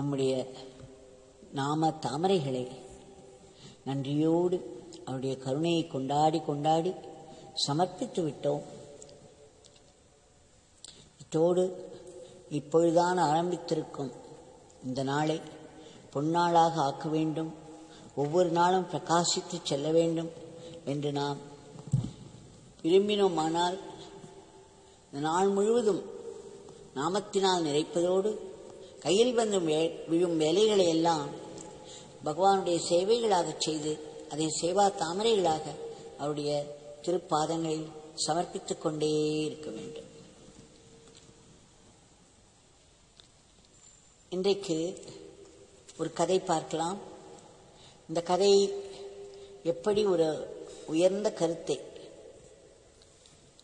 நம்முடைய நாம தாமரைகளை நன்றியோடு அவருடைய கருணையை கொண்டாடி கொண்டாடி சமர்ப்பித்து விட்டோம். இத்தோடு இப்பொழுதுதான் ஆரம்பித்திருக்கும் இந்த நாளை பொன்னாளாக ஆக்க வேண்டும், ஒவ்வொரு நாளும் பிரகாசித்து செல்ல வேண்டும் என்று நாம் விரும்பினோமானால் இந்த நாள் முழுவதும் நாமத்தினால் நிறைப்பதோடு கையில் வந்து விழும் வேலைகளை எல்லாம் பகவானுடைய சேவைகளாக செய்து அதை சேவா தாமரைகளாக அவருடைய திருப்பாதங்களில் சமர்ப்பித்துக் கொண்டே இருக்க வேண்டும். இன்றைக்கு ஒரு கதை பார்க்கலாம். இந்த கதை எப்படி ஒரு உயர்ந்த கருத்தை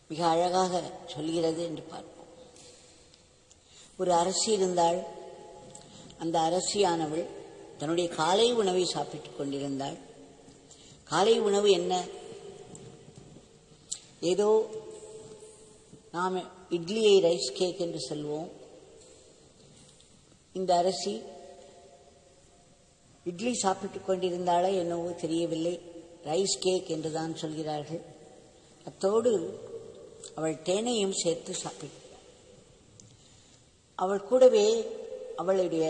மிக அழகாக சொல்கிறது என்று பார்ப்போம். ஒரு அரசி இருந்தாள். அந்த அரசியானவள் தன்னுடைய காலை உணவை சாப்பிட்டுக் கொண்டிருந்தாள். காலை உணவு என்ன? ஏதோ நாம் இட்லியை ரைஸ் கேக் என்று சொல்வோம். இந்த அரசி இட்லி சாப்பிட்டுக் கொண்டிருந்தாளோ என்னவோ தெரியவில்லை, ரைஸ் கேக் என்றுதான் சொல்கிறார்கள். அத்தோடு அவள் தேனையும் சேர்த்து சாப்பிட்டாள். அவள் கூடவே அவளுடைய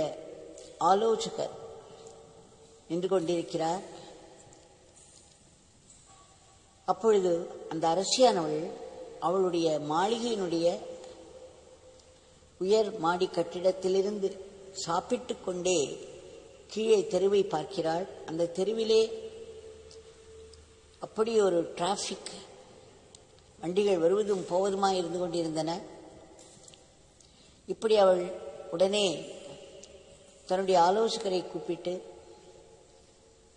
ஆலோசகர் நின்று கொண்டிருக்கிறார். அப்பொழுது அந்த அரசியானவள் அவளுடைய மாளிகையினுடைய உயர் மாடி கட்டிடத்திலிருந்து சாப்பிட்டுக் கொண்டே கீழே தெருவை பார்க்கிறாள். அந்த தெருவிலே அப்படி ஒரு டிராஃபிக், வண்டிகள் வருவதும் போவதுமாய் இருந்து கொண்டிருந்தன. இப்படி அவள் உடனே தன்னுடைய ஆலோசகரை கூப்பிட்டு,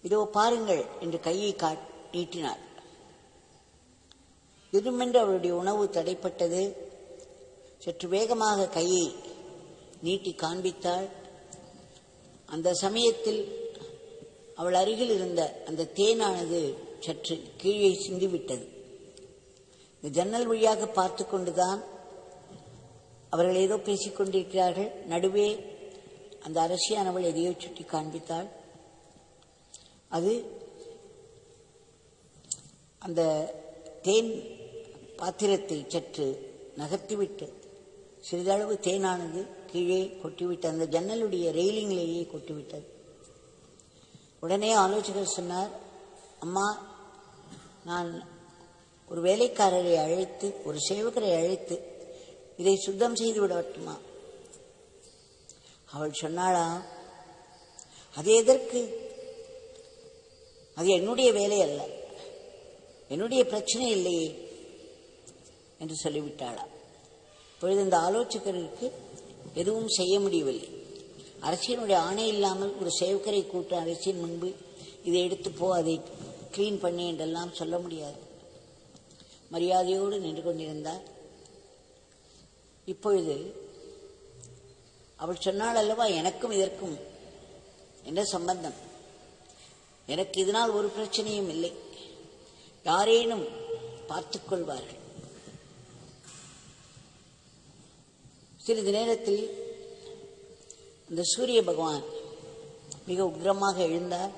இதோ பாருங்கள் என்று கையை நீட்டினாள். திடுமென்று அவளுடைய உணவு தடைப்பட்டது. சற்று வேகமாக கையை நீட்டி காண்பித்தாள். அந்த சமயத்தில் அவள் அருகில் இருந்த அந்த தேனானது சற்று கீழே சிந்திவிட்டது. இந்த ஜன்னல் வழியாக பார்த்து கொண்டுதான் அவர்கள் ஏதோ பேசிக் கொண்டிருக்கிறார்கள். நடுவே அந்த அரசியானவள் எதையோ சுட்டி காண்பித்தாள். அது அந்த தேன் பாத்திரத்தை சற்று நகர்த்திவிட்டு சிறிதளவு தேனானது கீழே கொட்டிவிட்டு அந்த ஜன்னலுடைய ரெயிலிங்கிலேயே கொட்டிவிட்டது. உடனே ஆலோசகர் சொன்னார், அம்மா, நான் ஒரு வேலைக்காரரை அழைத்து, ஒரு சேவகரை அழைத்து இதை சுத்தம் செய்து விடட்டுமா? அவள் சொன்னாளா, அது எதற்கு? அது என்னுடைய வேலை அல்ல, என்னுடைய பிரச்சனை இல்லையே என்று சொல்லிவிட்டாளா. இப்பொழுது இந்த ஆலோசகருக்கு எதுவும் செய்ய முடியவில்லை. அரசியனுடைய ஆணை இல்லாமல் ஒரு சேவகரை கூட்ட அரசின் முன்பு இதை எடுத்துப்போ, அதை கிளீன் பண்ணி என்றெல்லாம் சொல்ல முடியாது. மரியாதையோடு நின்று கொண்டிருந்தார். இப்பொழுது அவள் சொன்னாள் அல்லவா, எனக்கும் இதற்கும் என்ன சம்பந்தம்? எனக்கு இதனால் ஒரு பிரச்சனையும் இல்லை, யாரேனும் பார்த்துக் கொள்வார்கள். சிறிது நேரத்தில் அந்த சூரிய பகவான் மிக உக்கிரமாக எழுந்தார்.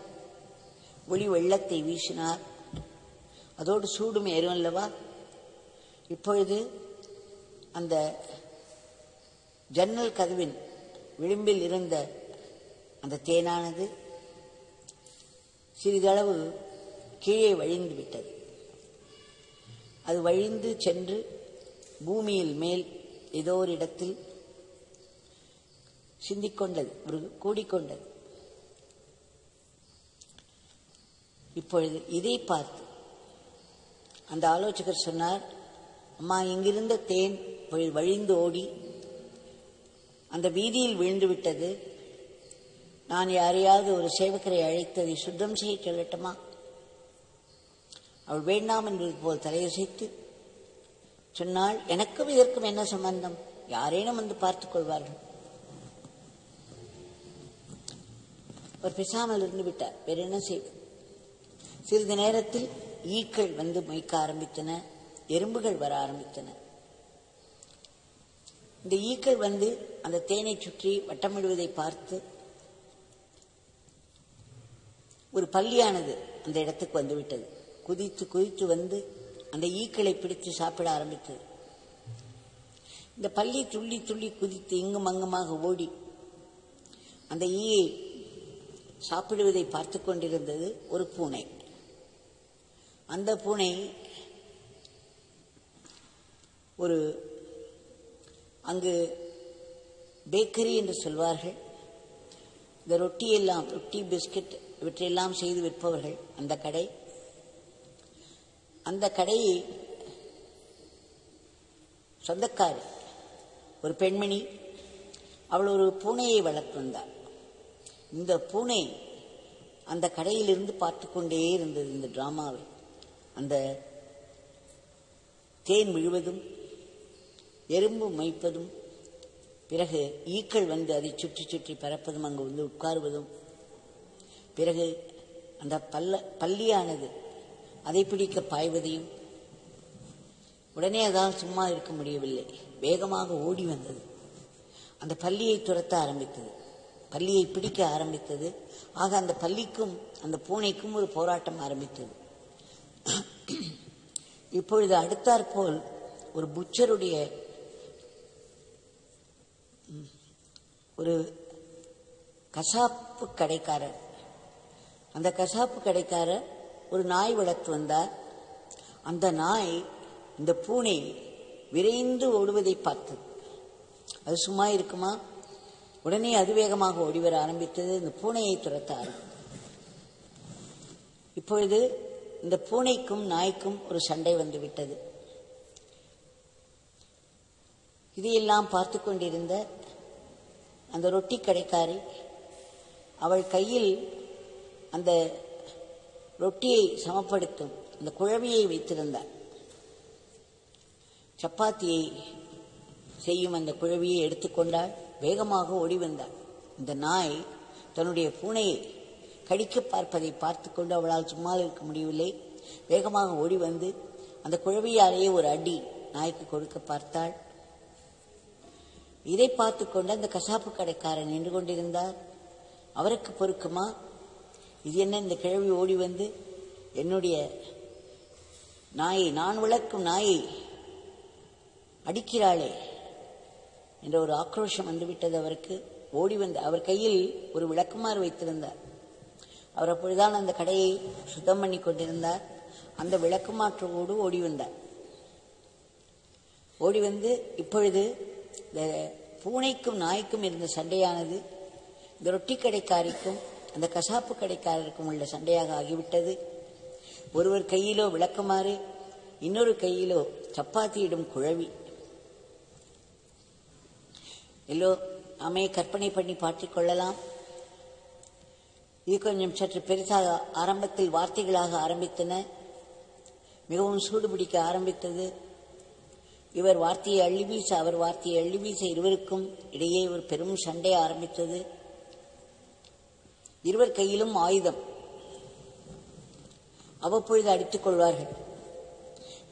ஒளி வெள்ளத்தை வீசினார். அதோடு சூடும் ஏறும் அல்லவா. இப்பொழுது அந்த ஜன்னல் கதவின் விளிம்பில் இருந்த அந்த தேனானது சிறிதளவு கீழே வழிந்து விட்டது. அது வழிந்து சென்று பூமியில் மேல் ஏதோ ஒரு இடத்தில் சிந்திக்கொண்டது, ஒரு கூடிக்கொண்டது. இப்பொழுது இதை பார்த்து அந்த ஆலோசகர் சொன்னார், அம்மா, இங்கிருந்த தேன் இப்பொழுது வழிந்து ஓடி அந்த வீதியில் விழுந்து விட்டது. நான் யாரையாவது ஒரு சேவகரை அழைத்து அதை சுத்தம் செய்ய சொல்லட்டுமா? அவள் வேண்டாம் என்பது போல் தலையசைத்து சொன்னாள், எனக்கும் இதற்கும் என்ன சம்பந்தம்? யாரேனும் வந்து பார்த்துக் கொள்வார்கள். அவர் பேசாமல் இருந்து விட்டார். வேற என்ன செய்வது? சிறிது நேரத்தில் ஈக்கள் வந்து மொய்க்க ஆரம்பித்தன, எறும்புகள் வர ஆரம்பித்தன. இந்த ஈக்கள் வந்து அந்த தேனை சுற்றி வட்டமிடுவதை பார்த்து ஒரு பல்லியானது அந்த இடத்துக்கு வந்துவிட்டது. குதித்து குதித்து வந்து அந்த ஈக்களை பிடித்து சாப்பிட ஆரம்பித்தது. இந்த பல்லி துள்ளி துள்ளி குதித்து இங்கும் அங்குமாக ஓடி அந்த ஈயை சாப்பிடுவதை பார்த்து கொண்டிருந்தது ஒரு பூனை. அந்த பூனை ஒரு அங்கு பேக்கரி என்று சொல்வார்கள், இந்த ரொட்டியெல்லாம், ரொட்டி பிஸ்கட் இவற்றையெல்லாம் செய்து விற்பவர்கள் அந்த கடை. அந்த கடையை சொந்தக்காரி ஒரு பெண்மணி, அவள் ஒரு பூனையை வளர்த்து வந்தார். இந்த பூனை அந்த கடையிலிருந்து பார்த்து கொண்டே இருந்தது இந்த டிராமாவை. அந்த தேன் விழுவதும், எறும்பு மைப்பதும், பிறகு ஈக்கள் வந்து அதை சுற்றி சுற்றி பறப்பதும், அங்கு வந்து உட்காருவதும், பிறகு அந்த பல்லியானது அதை பிடிக்க பாய்வதையும். உடனே அதால் சும்மா இருக்க முடியவில்லை, வேகமாக ஓடி வந்தது. அந்த பல்லியை துரத்த ஆரம்பித்தது, பல்லியை பிடிக்க ஆரம்பித்தது. ஆக அந்த பல்லிக்கும் அந்த பூனைக்கும் ஒரு போராட்டம் ஆரம்பித்தது. இப்பொழுது அடுத்தாற்போல் ஒரு புச்சருடைய ஒரு கசாப்பு கடைக்காரர், அந்த கசாப்பு கடைக்காரர் ஒரு நாய் வளர்த்து வந்தார். அந்த நாய் இந்த பூனை விரைந்து ஓடுவதை பார்த்தது. அது சும்மா இருக்குமா? உடனே அது வேகமாக ஓடிவர ஆரம்பித்தது, இந்த பூனையை துரத்த ஆரம்பித்தது. இப்பொழுது இந்த பூனைக்கும் நாய்க்கும் ஒரு சண்டை வந்துவிட்டது. இதையெல்லாம் பார்த்து கொண்டிருந்த அந்த ரொட்டி கடைக்காரி அவள் கையில் அந்த ரொட்டியை சமப்படுத்தும் அந்த குழவியை வைத்திருந்தாள். சப்பாத்தியை செய்யும் அந்த குழவியை எடுத்துக்கொண்டாள், வேகமாக ஓடி வந்தாள். இந்த நாய் தன்னுடைய பூனையை கடிக்க பார்ப்பதை பார்த்து கொண்டு அவளால் சும்மா இருக்க முடியவில்லை. வேகமாக ஓடி வந்து அந்த குழவியாலேயே ஒரு அடி நாய்க்கு கொடுக்க பார்த்தாள். இதை பார்த்து கொண்டு அந்த கசாப்பு கடைக்காரன் நின்று கொண்டிருந்தார். அவருக்கு பொறுக்குமா? இது என்ன, இந்த கிழவி ஓடி வந்து என்னுடைய நாயை, நான் வளர்க்கும் நாயை அடிக்கிறாளே என்ற ஒரு ஆக்ரோஷம் வந்துவிட்டது அவருக்கு. ஓடி வந்து அவர் கையில் ஒரு விளக்குமாறு வைத்திருந்தார். அவர் அப்பொழுதுதான் அந்த கடையை சுத்தம் பண்ணி கொண்டிருந்தார். அந்த விளக்குமாற்றோடு ஓடி வந்தார். ஓடி வந்து இப்பொழுது இந்த பூனைக்கும் நாய்க்கும் இருந்த சண்டையானது இந்த ரொட்டி கடைக்காரிக்கும் அந்த கசாப்பு கடைக்காரருக்கும் உள்ள சண்டையாக ஆகிவிட்டது. ஒருவர் கையிலோ விளக்குமாறு, இன்னொரு கையிலோ சப்பாத்தியிடும் குழவி. எல்லோ நாமே கற்பனை பண்ணி பார்த்துக் கொள்ளலாம். இது கொஞ்சம் சற்று பெருசாக ஆரம்பத்தில் வார்த்தைகளாக ஆரம்பித்தன, மிகவும் சூடுபிடிக்க ஆரம்பித்தது. இவர் வார்த்தையை அள்ளி வீச, அவர் வார்த்தையை அள்ளி வீச, இருவருக்கும் இடையே ஒரு பெரும் சண்டை ஆரம்பித்தது. இருவர் கையிலும் ஆயுதம், அவ்வப்பொழுது அடித்துக் கொள்வார்கள்.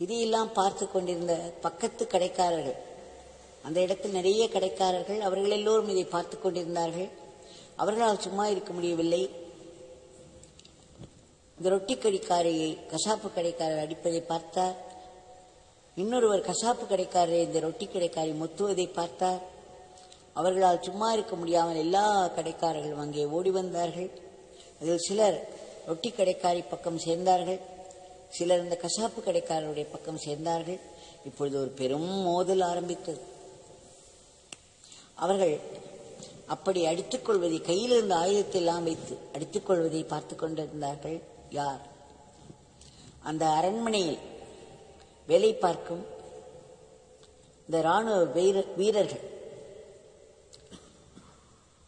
இதையெல்லாம் பார்த்து கொண்டிருந்த பக்கத்து கடைக்காரர்கள், அந்த இடத்தில் நிறைய கடைக்காரர்கள், அவர்கள் எல்லோரும் இதை பார்த்து கொண்டிருந்தார்கள். அவர்களால் சும்மா இருக்க முடியவில்லை. இந்த ரொட்டி கடைக்காரியை கசாப்பு கடைக்காரர் அடிப்பதை பார்த்தார். இன்னொருவர் கசாப்பு கடைக்காரரை இந்த ரொட்டி கடைக்காரி முத்துவதை பார்த்தார். அவர்களால் சும்மா இருக்க முடியாமல் எல்லா கடைக்காரர்களும் அங்கே ஓடி வந்தார்கள். அதில் சிலர் ரொட்டி கடைக்காரி பக்கம் சேர்ந்தார்கள், சிலர் இந்த கசாப்பு கடைக்காரருடைய பக்கம் சேர்ந்தார்கள். இப்பொழுது ஒரு பெரும் மோதல் ஆரம்பித்தது. அவர்கள் அப்படி அடித்துக் கொள்வதை, கையில் இருந்த ஆயுதத்தை எல்லாம் வைத்து அடித்துக் கொள்வதை பார்த்து கொண்டிருந்தார்கள். யார்? அந்த அரண்மனையில் வேலை பார்க்கும் இந்த இராணுவ வீரர்கள்.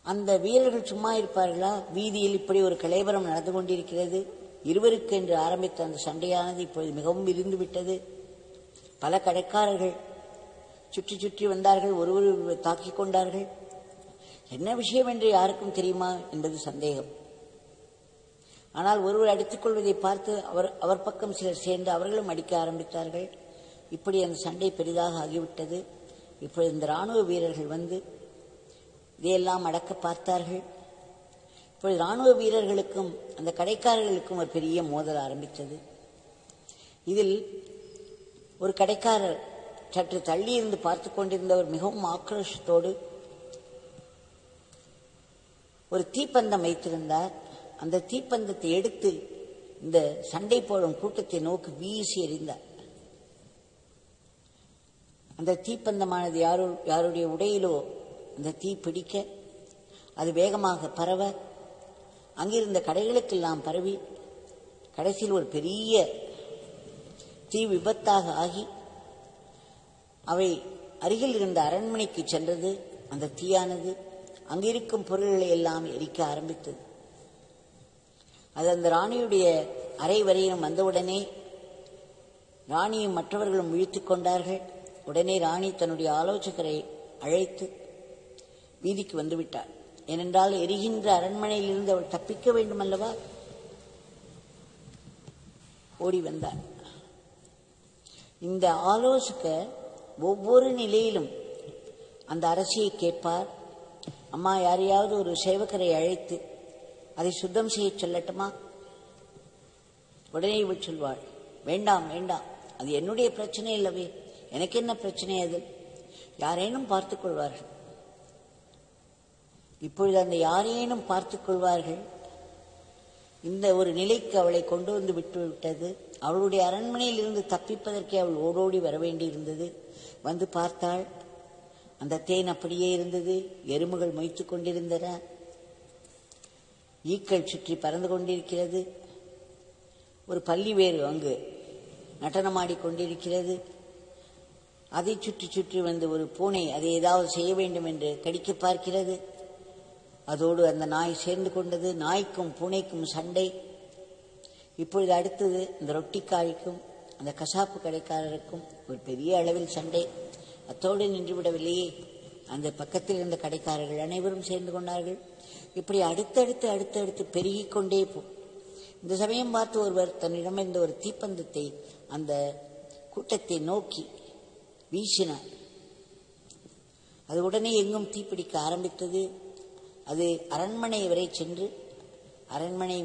அந்த வீரர்கள் சும்மா இருப்பார்களா? வீதியில் இப்படி ஒரு கலைவரம் நடந்து கொண்டிருக்கிறது. இருவருக்கு என்று ஆரம்பித்த அந்த சண்டையானது இப்பொழுது மிகவும் விரிந்துவிட்டது. பல கடைக்காரர்கள் சுற்றி சுற்றி வந்தார்கள், ஒருவர் தாக்கிக் கொண்டார்கள். என்ன விஷயம் என்று யாருக்கும் தெரியுமா என்பது சந்தேகம். ஆனால் ஒருவர் அடித்துக் கொள்வதை பார்த்து அவர் பக்கம் சிலர் சேர்ந்து அவர்களும் அடிக்க ஆரம்பித்தார்கள். இப்படி அந்த சண்டை பெரிதாக ஆகிவிட்டது. இப்பொழுது இந்த இராணுவ வீரர்கள் வந்து இதையெல்லாம் அடக்க பார்த்தார்கள். இப்பொழுது இராணுவ வீரர்களுக்கும் அந்த கடைக்காரர்களுக்கும் ஒரு பெரிய மோதல் ஆரம்பித்தது. இதில் ஒரு கடைக்காரர் சற்று தள்ளி இருந்து பார்த்து கொண்டிருந்தவர் மிகவும் ஆக்ரோஷத்தோடு ஒரு தீப்பந்தம் வைத்திருந்தார். அந்த தீப்பந்தத்தை எடுத்து இந்த சண்டை போடும் கூட்டத்தை நோக்கி வீசி எறிந்தார். அந்த தீப்பந்தமானது யாருடைய உடையிலோ அந்த தீ பிடிக்க அது வேகமாக பரவ அங்கிருந்த கடைகளுக்கெல்லாம் பரவி கடைசியில் ஒரு பெரிய தீ விபத்தாக ஆகி அவை அருகில் இருந்த அரண்மனைக்கு சென்றது. அந்த தீயானது அங்கிருக்கும் பொருள்களை எல்லாம் எரிக்க ஆரம்பித்தது. அது அந்த ராணியுடைய அறை வரையிலும் வந்தவுடனே ராணியும் மற்றவர்களும் விழித்துக் கொண்டார்கள். உடனே ராணி தன்னுடைய ஆலோசகரை அழைத்து வீதிக்கு வந்துவிட்டாள். ஏனென்றால் எரிகின்ற அரண்மனையிலிருந்து அவள் தப்பிக்க வேண்டும் அல்லவா? ஓடி வந்தாள். இந்த ஆலோசகர் ஒவ்வொரு நிலையிலும் அந்த அரசியை கேட்பார், அம்மா யாரையாவது ஒரு சேவகரை அழைத்து அதை சுத்தம் செய்ய சொல்லட்டுமா? உடனே இவள் சொல்வாள், வேண்டாம் வேண்டாம், அது என்னுடைய பிரச்சனை இல்லவே, எனக்கு என்ன பிரச்சனை? அது யாரேனும் பார்த்துக் கொள்வார்கள். இப்பொழுது அந்த யாரேனும் பார்த்துக் கொள்வார்கள் இந்த ஒரு நிலைக்கு அவளை கொண்டு வந்து விட்டுவிட்டது. அவளுடைய அரண்மனையில் இருந்து தப்பிப்பதற்கே அவள் ஓடோடி வர வேண்டியிருந்தது. வந்து பார்த்தாள், அந்த தேன் அப்படியே இருந்தது. எறும்புகள் மொய்த்து கொண்டிருந்தன, ஈக்கள் சுற்றி பறந்து கொண்டிருக்கிறது, ஒரு பள்ளி வேறு அங்கு நடனமாடி கொண்டிருக்கிறது. அதை சுற்றி சுற்றி வந்து ஒரு பூனை அதை ஏதாவது செய்ய வேண்டும் என்று கடிக்க பார்க்கிறது. அதோடு அந்த நாய் சேர்ந்து கொண்டது. நாய்க்கும் பூனைக்கும் சண்டை. இப்பொழுது அடுத்தது இந்த ரொட்டிக்காய்க்கும் அந்த கசாப்பு கடைக்காரருக்கும் ஒரு பெரிய அளவில் சண்டை. அத்தோடு நின்றுவிடவில்லையே, அந்த பக்கத்தில் இருந்த கடைக்காரர்கள் அனைவரும் சேர்ந்து கொண்டார்கள். இப்படி அடுத்தடுத்து அடுத்தடுத்து பெருகிக் கொண்டே இந்த சமயம் பார்த்து ஒருவர் தன்னிடம் இருந்த ஒரு தீப்பந்தத்தை அந்த கூட்டத்தை நோக்கி வீசினார். அது உடனே எங்கும் தீப்பிடிக்க ஆரம்பித்தது. அது அரண்மனை வரை சென்று அரண்மனை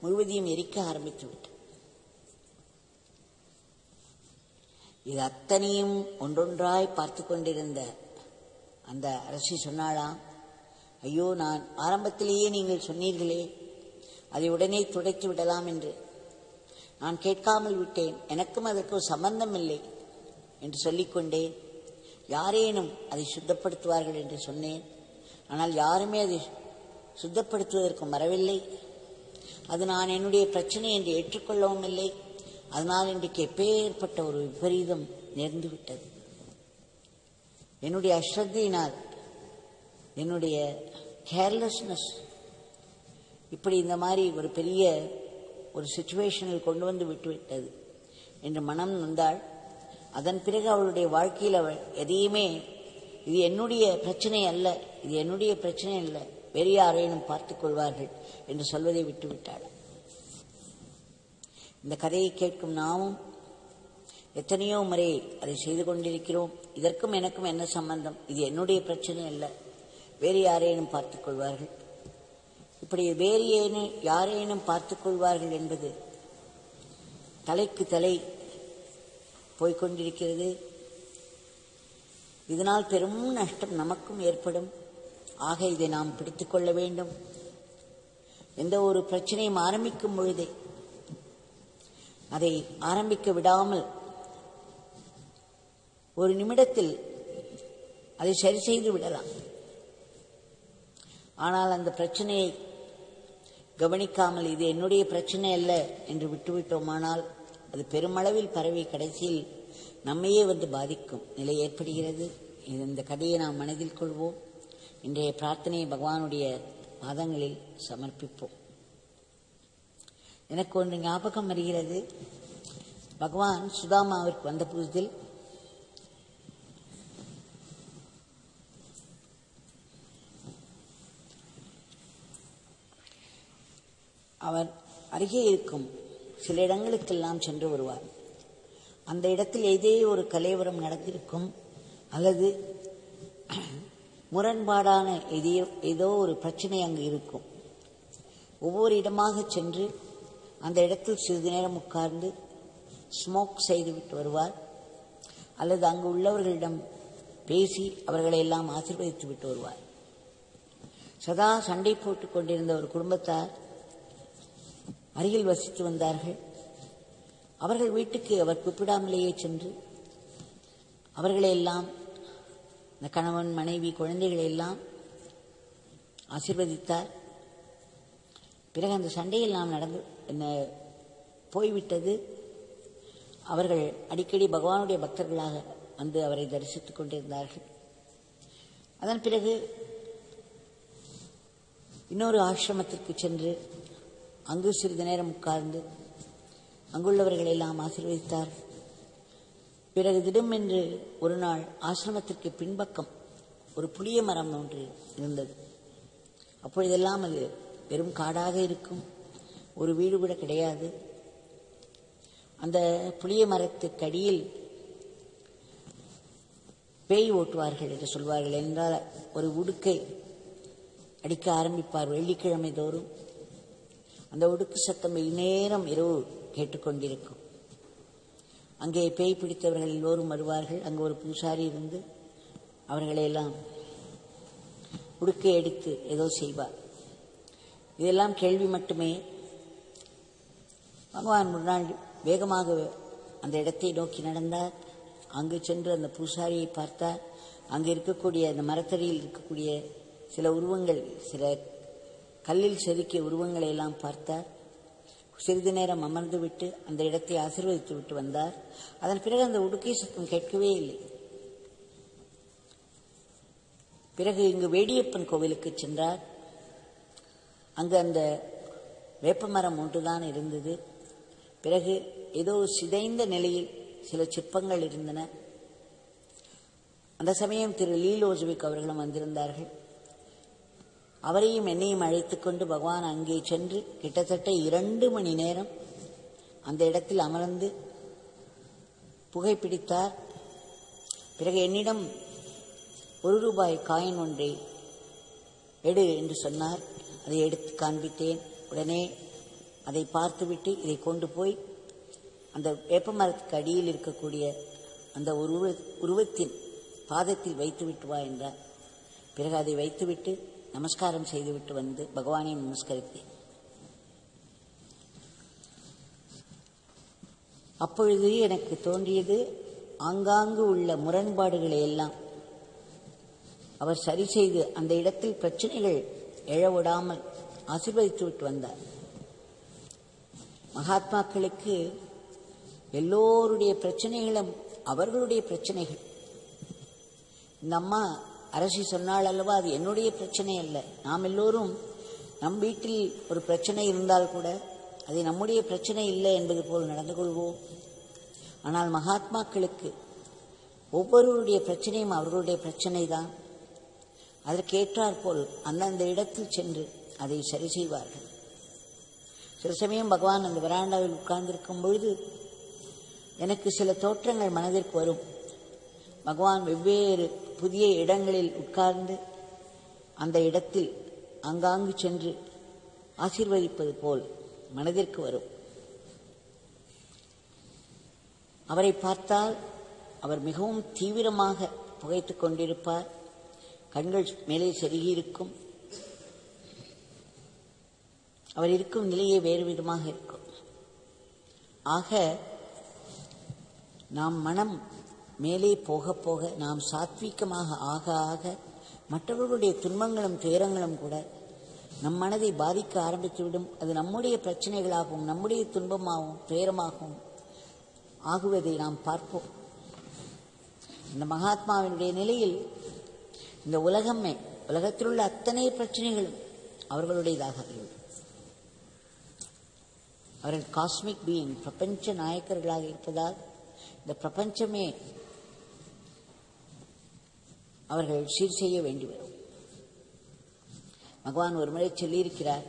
முழுவதையும் எரிக்க ஆரம்பித்து விட்டது. இது அத்தனையும் ஒன்றொன்றாய் பார்த்து கொண்டிருந்த அந்த அரசி சொன்னாளாம், ஐயோ, நான் ஆரம்பத்திலேயே நீங்கள் சொன்னீர்களே அதை உடனே துடைத்து விடலாம் என்று நான் கேட்காமல் விட்டேன், எனக்கும் அதற்கு சம்பந்தம் இல்லை என்று சொல்லிக்கொண்டே யாரேனும் அதை சுத்தப்படுத்துவார்கள் என்று சொன்னேன். ஆனால் யாருமே அதை சுத்தப்படுத்துவதற்கு வரவில்லை. அது நான் என்னுடைய பிரச்சனை என்று ஏற்றுக்கொள்ளவும் இல்லை. அதனால் இன்றைக்கு எப்பேற்பட்ட ஒரு விபரீதம் நேர்ந்து விட்டது. என்னுடைய அஸ்ரத்தையினால், என்னுடைய கேர்லெஸ்னஸ் இப்படி இந்த மாதிரி ஒரு பெரிய ஒரு சிச்சுவேஷனில் கொண்டு வந்து விட்டுவிட்டது என்று மனம் நொந்தாள். அதன் பிறகு அவளுடைய வாழ்க்கையில் அவள் எதையுமே இது என்னுடைய பிரச்சனை அல்ல, இது என்னுடைய பிரச்சனை அல்ல, வேறு யாரேனும் பார்த்துக் கொள்வார்கள் என்று சொல்வதை விட்டுவிட்டாள். இந்த கதையை கேட்கும் நாமும் எத்தனையோ முறை அதை செய்து கொண்டிருக்கிறோம். இதற்கும் எனக்கும் என்ன சம்பந்தம்? இது என்னுடைய பிரச்சனை அல்ல, வேறு யாரேனும் பார்த்துக் கொள்வார்கள். இப்படி வேறு யாரேனும் பார்த்துக் கொள்வார்கள் என்பது தலைக்கு தலை போய்கொண்டிருக்கிறது. இதனால் பெரும் நஷ்டம் நமக்கும் ஏற்படும். ஆக இதை நாம் பிடித்துக் கொள்ள வேண்டும். எந்த ஒரு பிரச்சனையும் ஆரம்பிக்கும் பொழுதே அதை ஆரம்பிக்க விடாமல் ஒரு நிமிடத்தில் அதை சரி செய்து விடலாம். ஆனால் அந்த பிரச்சனையை கவனிக்காமல் இது என்னுடைய பிரச்சனை அல்ல என்று விட்டுவிட்டோமானால் அது பெருமளவில் பரவி கடைசியில் நம்மையே வந்து பாதிக்கும் நிலை ஏற்படுகிறது. இந்த கதையை நாம் மனதில் கொள்வோம். இன்றைய பிரார்த்தனையை பகவானுடைய பாதங்களில் சமர்ப்பிப்போம். எனக்கு ஒன்று ஞாபகம் வருகிறது. பகவான் சுதாமாவிற்கு வந்த புதிதில் அவர் அருகே இருக்கும் சில இடங்களுக்கெல்லாம் சென்று வருவார். அந்த இடத்தில் ஏதே ஒரு கலைவரம் நடந்திருக்கும் அல்லது முரண்பாடான ஏதோ ஒரு பிரச்சனை அங்கு இருக்கும். ஒவ்வொரு இடமாக சென்று அந்த இடத்தில் சிறிது நேரம் உட்கார்ந்து ஸ்மோக் செய்துவிட்டு வருவார், அல்லது அங்கு உள்ளவர்களிடம் பேசி அவர்களை எல்லாம் ஆசீர்வதித்து விட்டு வருவார். சதா சண்டை போட்டுக் கொண்டிருந்த ஒரு குடும்பத்தார் அருகில் வசித்து வந்தார்கள். அவர்கள் வீட்டுக்கு அவர் கூப்பிடாமலேயே சென்று அவர்களையெல்லாம், இந்த கணவன் மனைவி குழந்தைகளை எல்லாம் ஆசீர்வதித்தார். பிறகு அந்த சண்டையெல்லாம் நடந்து போய்விட்டது. அவர்கள் அடிக்கடி பகவானுடைய பக்தர்களாக வந்து அவரை தரிசித்துக் கொண்டிருந்தார்கள். அதன் பிறகு இன்னொரு ஆசிரமத்திற்கு சென்று அங்கு சிறிது நேரம் உட்கார்ந்து அங்குள்ளவர்களை எல்லாம் ஆசீர்வதித்தார். பிறகு திடும் என்று ஒரு நாள் ஆசிரமத்திற்கு பின்பக்கம் ஒரு புளிய மரம் ஒன்று இருந்தது. அப்பொழுதெல்லாம் அது வெறும் காடாக இருக்கும், ஒரு வீடு கூட கிடையாது. அந்த புளிய மரத்துக்கு அடியில் பேய் ஓட்டுவார்கள் என்று சொல்வார்கள். என்றால் ஒரு உடுக்கை அடிக்க ஆரம்பிப்பார் வெள்ளிக்கிழமை தோறும். அந்த உடுக்கு சத்தம் இந்நேரம் இரவு கேட்டுக்கொண்டிருக்கும். அங்கே பேய் பிடித்தவர்கள் எல்லோரும் வருவார்கள். அங்கு ஒரு பூசாரி இருந்து அவர்களையெல்லாம் உடுக்கை அடித்து ஏதோ செய்வார். இதெல்லாம் கேள்வி மட்டுமே. பகவான் ஒரு நாள் வேகமாக அந்த இடத்தை நோக்கி நடந்தார். அங்கு சென்று அந்த பூசாரியை பார்த்தார். அங்கு இருக்கக்கூடிய அந்த மரத்தடியில் இருக்கக்கூடிய சில உருவங்கள், சில கல்லில் செதுக்கிய உருவங்களை எல்லாம் பார்த்தார். சிறிது நேரம் அமர்ந்து விட்டு அந்த இடத்தை ஆசீர்வதித்து விட்டு வந்தார். அதன் பிறகு அந்த உடுக்கை சத்தம் கேட்கவே இல்லை. பிறகு இங்கு வேடியப்பன் கோவிலுக்கு சென்றார். அங்கு அந்த வேப்பமரம் ஒன்றுதான் இருந்தது. பிறகு ஏதோ சிதைந்த நிலையில் சில சிற்பங்கள் இருந்தன. அந்த சமயம் திரு லீலோஜுவிக் அவர்களும் வந்திருந்தார்கள். அவரையும் என்னையும் அழைத்துக் கொண்டு பகவான் அங்கே சென்று கிட்டத்தட்ட 2 மணி நேரம் அந்த இடத்தில் அமர்ந்து புகைப்பிடித்தார். பிறகு என்னிடம் 1 ரூபாய் காயின் ஒன்றை எடு என்று சொன்னார். அதை எடுத்து காண்பித்தேன். உடனே அதை பார்த்துவிட்டு இதை கொண்டு போய் அந்த வேப்ப மரத்துக்கு அடியில் இருக்கக்கூடிய அந்த உருவத்தின் பாதத்தில் வைத்துவிட்டு வா என்றார். பிறகு அதை வைத்துவிட்டு நமஸ்காரம் செய்துவிட்டு வந்து பகவானை நமஸ்கரித்தேன். அப்பொழுது எனக்கு தோன்றியது, ஆங்காங்கு உள்ள முரண்பாடுகளை எல்லாம் அவர் சரி செய்து அந்த இடத்தில் பிரச்சனைகள் எழவிடாமல் ஆசீர்வதித்து விட்டு வந்தார். மகாத்மாக்களுக்கு எல்லோருடைய பிரச்சனைகளும் அவர்களுடைய பிரச்சனைகள். இந்த அம்மா அரசி சொன்னாள் அல்லவா, அது என்னுடைய பிரச்சனை அல்ல. நாம் எல்லோரும் நம் வீட்டில் ஒரு பிரச்சனை இருந்தால் கூட அது நம்முடைய பிரச்சனை இல்லை என்பது போல் நடந்து கொள்வோம். ஆனால் மகாத்மாக்களுக்கு ஒவ்வொருவருடைய பிரச்சனையும் அவர்களுடைய பிரச்சனை தான். அதற்கேற்றாற் போல் அந்தந்த இடத்தில் சென்று அதை சரி செய்வார்கள். சில சமயம் பகவான் அந்த வராண்டாவில் உட்கார்ந்திருக்கும் பொழுது எனக்கு சில தோற்றங்கள் மனதிற்கு வரும். பகவான் வெவ்வேறு புதிய இடங்களில் உட்கார்ந்து அந்த இடத்தில் ஆங்காங்கு சென்று ஆசீர்வதிப்பது போல் மனதிற்கு வரும். அவரை பார்த்தால் அவர் மிகவும் தீவிரமாக புகைத்துக் கொண்டிருப்பார். கண்கள் மேலே செருகியிருக்கும். அவர் இருக்கும் நிலையே வேறு விதமாக இருக்கும். ஆக நாம் மனம் மேலே போக போக, நாம் சாத்வீகமாக ஆக ஆக மற்றவர்களுடைய துன்பங்களும் துயரங்களும் கூட நம் மனதை பாதிக்க ஆரம்பித்துவிடும். அது நம்முடைய பிரச்சனைகளாகவும் நம்முடைய துன்பமாகவும் துயரமாகவும் ஆகுவதை நாம் பார்ப்போம். இந்த மகாத்மாவினுடைய நிலையில் இந்த உலகத்தில் உள்ள அத்தனை பிரச்சனைகளும் அவர்களுடையதாக இருக்கும். அவர்கள் காஸ்மிக் பீயிங், பிரபஞ்ச நாயக்கர்களாக இருப்பதால் இந்த பிரபஞ்சமே அவர்கள் சீர் செய்ய வேண்டி வரும். பகவான் ஒரு முறை சொல்லியிருக்கிறார்,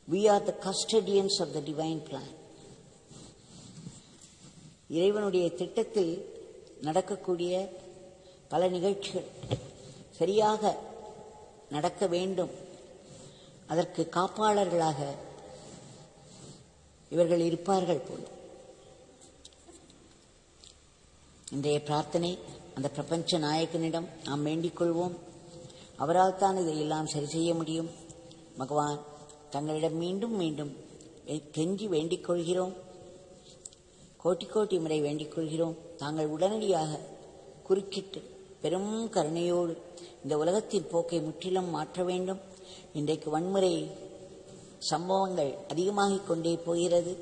we are the custodians of the divine plan. இறைவனுடைய திட்டத்தில் நடக்கக்கூடிய பல நிகழ்ச்சிகள் சரியாக நடக்க வேண்டும், அதற்கு காப்பாளர்களாக இவர்கள் இருப்பார்கள் போல. இன்றைய பிரார்த்தனை அந்த பிரபஞ்ச நாயகனிடம் நாம் வேண்டிக் கொள்வோம். அவரால் தான் இதையெல்லாம் சரி செய்ய முடியும். பகவான் தங்களிடம் மீண்டும் மீண்டும் கெஞ்சி வேண்டிக் கொள்கிறோம், கோட்டி கோட்டி முறை வேண்டிக் கொள்கிறோம். தாங்கள் உடனடியாக குறுக்கிட்டு பெரும் கருணையோடு இந்த உலகத்தின் போக்கை முற்றிலும் மாற்ற வேண்டும். இன்றைக்கு வன்முறை சம்பவங்கள் அதிகமாகிக் கொண்டே போகிறது,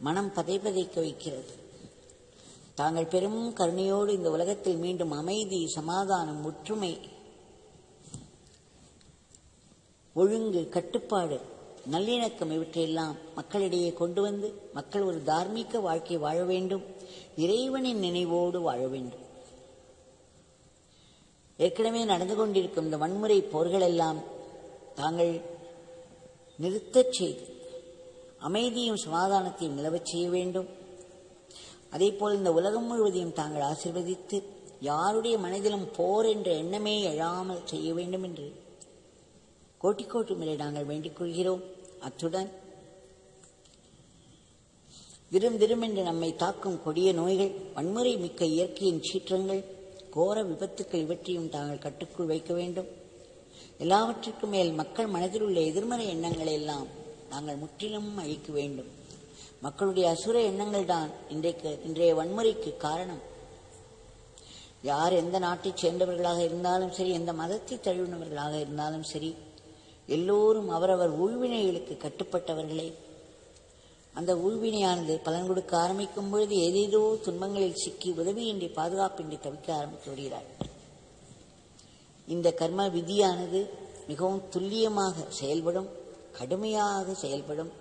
மனம் பதைபதைக்க வைக்கிறது. தாங்கள் பெரும் கருணையோடு இந்த உலகத்தில் மீண்டும் அமைதி, சமாதானம், ஒற்றுமை, ஒழுங்கு, கட்டுப்பாடு, நல்லிணக்கம் இவற்றையெல்லாம் மக்களிடையே கொண்டு வந்து மக்கள் ஒரு தார்மீக வாழ்க்கை வாழ வேண்டும், இறைவனின் நினைவோடு வாழ வேண்டும். ஏற்கனவே நடந்து கொண்டிருக்கும் இந்த வன்முறை போர்களெல்லாம் தாங்கள் நிறுத்தச் செய்து அமைதியும் சமாதானத்தையும் நிலவச் செய்ய வேண்டும். அதேபோல் இந்த உலகம் முழுவதையும் தாங்கள் ஆசீர்வதித்து யாருடைய மனதிலும் போர் என்ற எண்ணமே எழாமல் செய்ய வேண்டும் என்று கோட்டி கோட்டி முறை நாங்கள் வேண்டிக் கொள்கிறோம். அத்துடன் திரும் என்று நம்மை தாக்கும் கொடிய நோய்கள், வன்முறை மிக்க இயற்கையின் சீற்றங்கள், கோர விபத்துக்கள் இவற்றையும் தாங்கள் கட்டுக்குள் வைக்க வேண்டும். எல்லாவற்றிற்கும் மேல் மக்கள் மனதில் உள்ள எதிர்மறை எண்ணங்களை எல்லாம் நாங்கள் முற்றிலும் அழிக்க வேண்டும். மக்களுடைய அசுர எண்ணங்கள் தான் இன்றைய வன்முறைக்கு காரணம். யார் எந்த நாட்டைச் சேர்ந்தவர்களாக இருந்தாலும் சரி, எந்த மதத்தை தழுவினவர்களாக இருந்தாலும் சரி, எல்லோரும் அவரவர் ஊழ்வினைகளுக்கு கட்டுப்பட்டவர்களே. அந்த ஊழ்வினையானது பலன் கொடுக்க ஆரம்பிக்கும் பொழுது ஏதேதோ துன்பங்களில் சிக்கி உதவியின்றி பாதுகாப்பின்றி தவிக்க ஆரம்பித்து வருகிறார். இந்த கர்ம விதியானது மிகவும் துல்லியமாக செயல்படும், கடுமையாக செயல்படும்.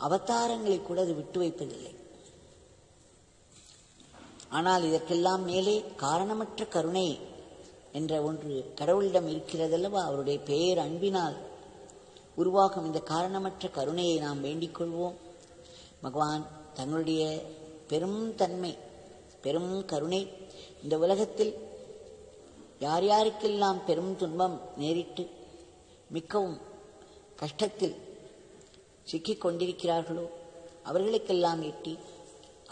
அவதாரங்களை கூட அது விட்டு வைப்பதில்லை. ஆனால் இதற்கெல்லாம் மேலே காரணமற்ற கருணை என்ற ஒன்று கடவுளிடம் இருக்கிறதல்லவா? அவருடைய பேர் அன்பினால் உருவாகும் இந்த காரணமற்ற கருணையை நாம் வேண்டிக் கொள்வோம். பகவான் தங்களுடைய பெரும் தன்மை, பெரும் கருணை இந்த உலகத்தில் யார் யாருக்கெல்லாம் பெரும் துன்பம் நேரிட்டு மிகவும் கஷ்டத்தில் சிக்கிக் கொண்டிருக்கிறார்களோ அவர்களுக்கெல்லாம் எட்டி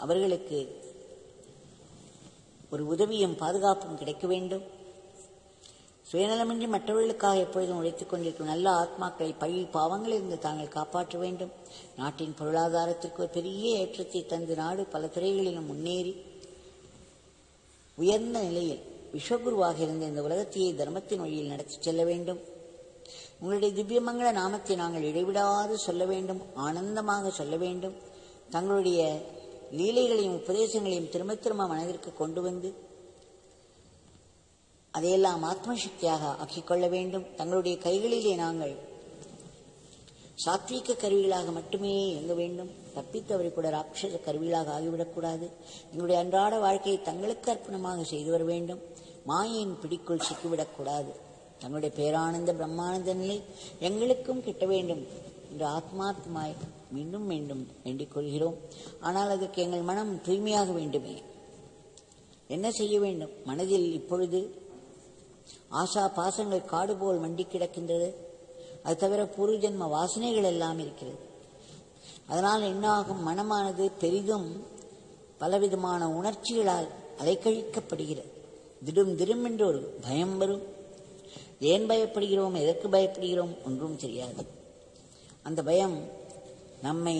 அவர்களுக்கு ஒரு உதவியும் பாதுகாப்பும் கிடைக்க வேண்டும். சுயநலமின்றி மற்றவர்களுக்காக எப்பொழுதும் உழைத்துக் கொண்டிருக்கும் நல்ல ஆத்மாக்களை பழி பாவங்களிலிருந்து தாங்கள் காப்பாற்ற வேண்டும். நாட்டின் பொருளாதாரத்திற்கு ஒரு பெரிய ஏற்றத்தை தந்து நாடு பல துறைகளிலும் முன்னேறி உயர்ந்த நிலையில் விஸ்வகுருவாக இருந்த இந்த உலகத்தையே தர்மத்தின் வழியில் நடத்தி செல்ல வேண்டும். உங்களுடைய திவ்யமங்கள நாமத்தை நாங்கள் இடைவிடாது சொல்ல வேண்டும், ஆனந்தமாக சொல்ல வேண்டும். தங்களுடைய லீலைகளையும் உபதேசங்களையும் திரும்ப திரும்ப மனதிற்கு கொண்டு வந்து அதையெல்லாம் ஆத்மசக்தியாக ஆக்கிக்கொள்ள வேண்டும். தங்களுடைய கைகளிலே நாங்கள் சாத்வீக கருவிகளாக மட்டுமே இயங்க வேண்டும். தப்பித்தவரை கூட ராட்சச கருவிகளாக ஆகிவிடக்கூடாது. எங்களுடைய அன்றாட வாழ்க்கையை தங்களுக்கு அர்ப்பணமாக செய்து வர வேண்டும். மாயையின் பிடிக்குள் சிக்கிவிடக்கூடாது. தங்களுடைய பேரானந்த பிரம்மானந்த நிலை எங்களுக்கும் கிட்ட வேண்டும் என்று ஆத்மார்த்தமாய் மீண்டும் மீண்டும் வேண்டிக் கொள்கிறோம். ஆனால் அதற்கு எங்கள் மனம் தூய்மையாக வேண்டுமே. என்ன செய்ய வேண்டும்? மனதில் இப்பொழுது ஆசா பாசங்கள் காடு போல் மண்டி கிடக்கின்றது. அது தவிர பூர்வ ஜென்ம வாசனைகள் எல்லாம் இருக்கிறது. அதனால் என்ன ஆகும்? மனமானது பெரிதும் பலவிதமான உணர்ச்சிகளால் அலைக்கழிக்கப்படுகிறது. திடும் என்று ஒரு பயம் வரும். ஏன் பயப்படுகிறோம், எதற்கு பயப்படுகிறோம் ஒன்றும் தெரியாது. அந்த பயம் நம்மை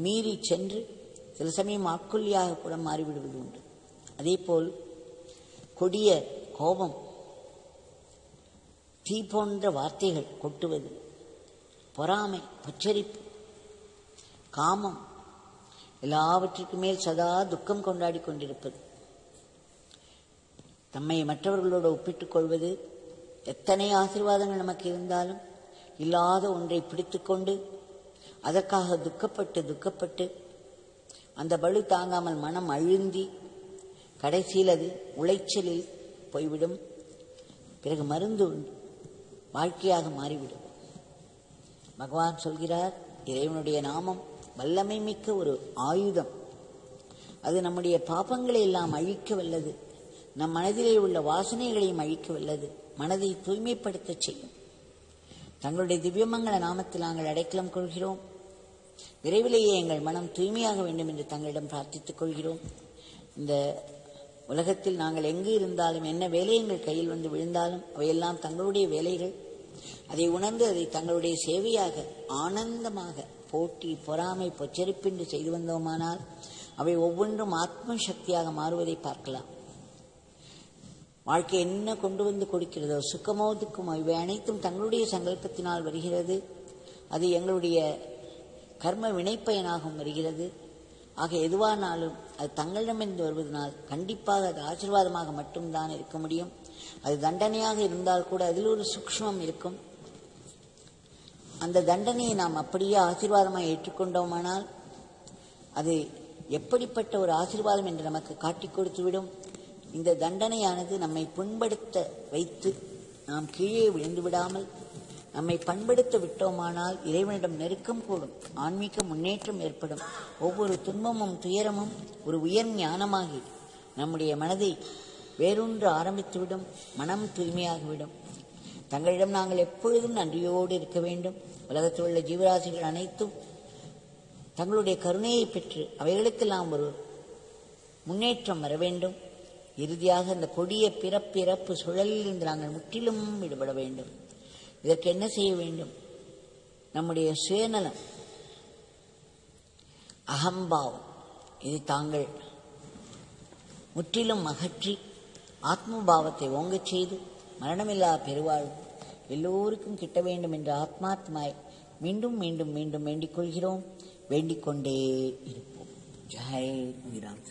மீறி சென்று சில சமயம் ஆட்கொல்லியாக கூட மாறிவிடுவது உண்டு. அதேபோல் கொடிய கோபம், தீ போன்ற வார்த்தைகள் கொட்டுவது, பொறாமை, பச்சரிப்பு, காமம், எல்லாவற்றிற்கு மேல் சதா துக்கம் கொண்டாடி கொண்டிருப்பது, தம்மை மற்றவர்களோடு ஒப்பிட்டுக் கொள்வது, எத்தனை ஆசீர்வாதங்கள் நமக்கு இருந்தாலும் இல்லாத ஒன்றை பிடித்துக்கொண்டு அதற்காக துக்கப்பட்டு அந்த பளு தாங்காமல் மனம் அழுந்தி கடைசியில் அது உளைச்சலில் போய்விடும். பிறகு மருந்து உண்டு, வாழ்க்கையாக மாறிவிடும். பகவான் சொல்கிறார், இறைவனுடைய நாமம் வல்லமை மிக்க ஒரு ஆயுதம். அது நம்முடைய பாபங்களை எல்லாம் அழிக்க வல்லது. நம் மனதிலே உள்ள வாசனைகளையும் அழிக்க வல்லது. மனதை தூய்மைப்படுத்த செய்யும். தங்களுடைய திவ்யமங்கள நாமத்தில் நாங்கள் அடைக்கலம் கொள்கிறோம். விரைவிலேயே எங்கள் மனம் தூய்மையாக வேண்டும் என்று தங்களிடம் பிரார்த்தித்துக் கொள்கிறோம். இந்த உலகத்தில் நாங்கள் எங்கு இருந்தாலும் என்ன வேலை எங்கள் கையில் வந்து விழுந்தாலும் அவையெல்லாம் தங்களுடைய வேலைகள். அதை உணர்ந்து அதை தங்களுடைய சேவையாக ஆனந்தமாக போட்டி பொறாமை பொச்சரிப்பின்றி செய்து வந்தோமானால் அவை ஒவ்வொன்றும் ஆத்ம சக்தியாக மாறுவதை பார்க்கலாம். வாழ்க்கை என்ன கொண்டு வந்து கொடுக்கிறதோ சுக்கமோ துக்கமோ இவை அனைத்தும் தங்களுடைய சங்கல்பத்தினால் வருகிறது. அது எங்களுடைய கர்ம வினைப்பயனாகவும் வருகிறது. ஆக எதுவானாலும் அது தங்களிடமிருந்து வருவதனால் கண்டிப்பாக அது ஆசீர்வாதமாக மட்டும்தான் இருக்க முடியும். அது தண்டனையாக இருந்தால் கூட அதில் ஒரு சூக்ஷ்மம் இருக்கும். அந்த தண்டனையை நாம் அப்படியே ஆசீர்வாதமாக ஏற்றுக்கொண்டோமானால் அது எப்படிப்பட்ட ஒரு ஆசீர்வாதம் என்று நமக்கு காட்டிக் கொடுத்துவிடும். இந்த தண்டனையானது நம்மை புண்படுத்த வைத்து நாம் கீழே விழுந்து விடாமல் நம்மை பண்படுத்த விட்டோமானால் இறைவனிடம் நெருக்கம் கூடும், ஆன்மீக முன்னேற்றம் ஏற்படும். ஒவ்வொரு துன்பமும் துயரமும் ஒரு உயர் ஞானமாகி நம்முடைய மனதை வேறொன்று ஆரம்பித்துவிடும், மனம் தூய்மையாகிவிடும். தங்களிடம் நாங்கள் எப்பொழுதும் நன்றியோடு இருக்க வேண்டும். உலகத்தில் உள்ள ஜீவராசிகள் அனைத்தும் தங்களுடைய கருணையை பெற்று அவைகளுக்கெல்லாம் ஒரு முன்னேற்றம் வர வேண்டும். இறுதியாக அந்த கொடிய பிறப்பிறப்பு சுழலில் இருந்து நாங்கள் முற்றிலும் விடுபட வேண்டும். இதற்கு என்ன செய்ய வேண்டும்? நம்முடைய சுயநலம், அகம்பாவம் இதை தாங்கள் முற்றிலும் அகற்றி ஆத்மபாவத்தை ஓங்கச் செய்து மரணமில்லா பெருவாழ்வு எல்லோருக்கும் கிட்ட வேண்டும் என்று ஆத்மாத்மாய் மீண்டும் மீண்டும் மீண்டும் வேண்டிக் கொள்கிறோம். வேண்டிக் கொண்டே இருப்போம். ஜெய் ஸ்ரீராம்.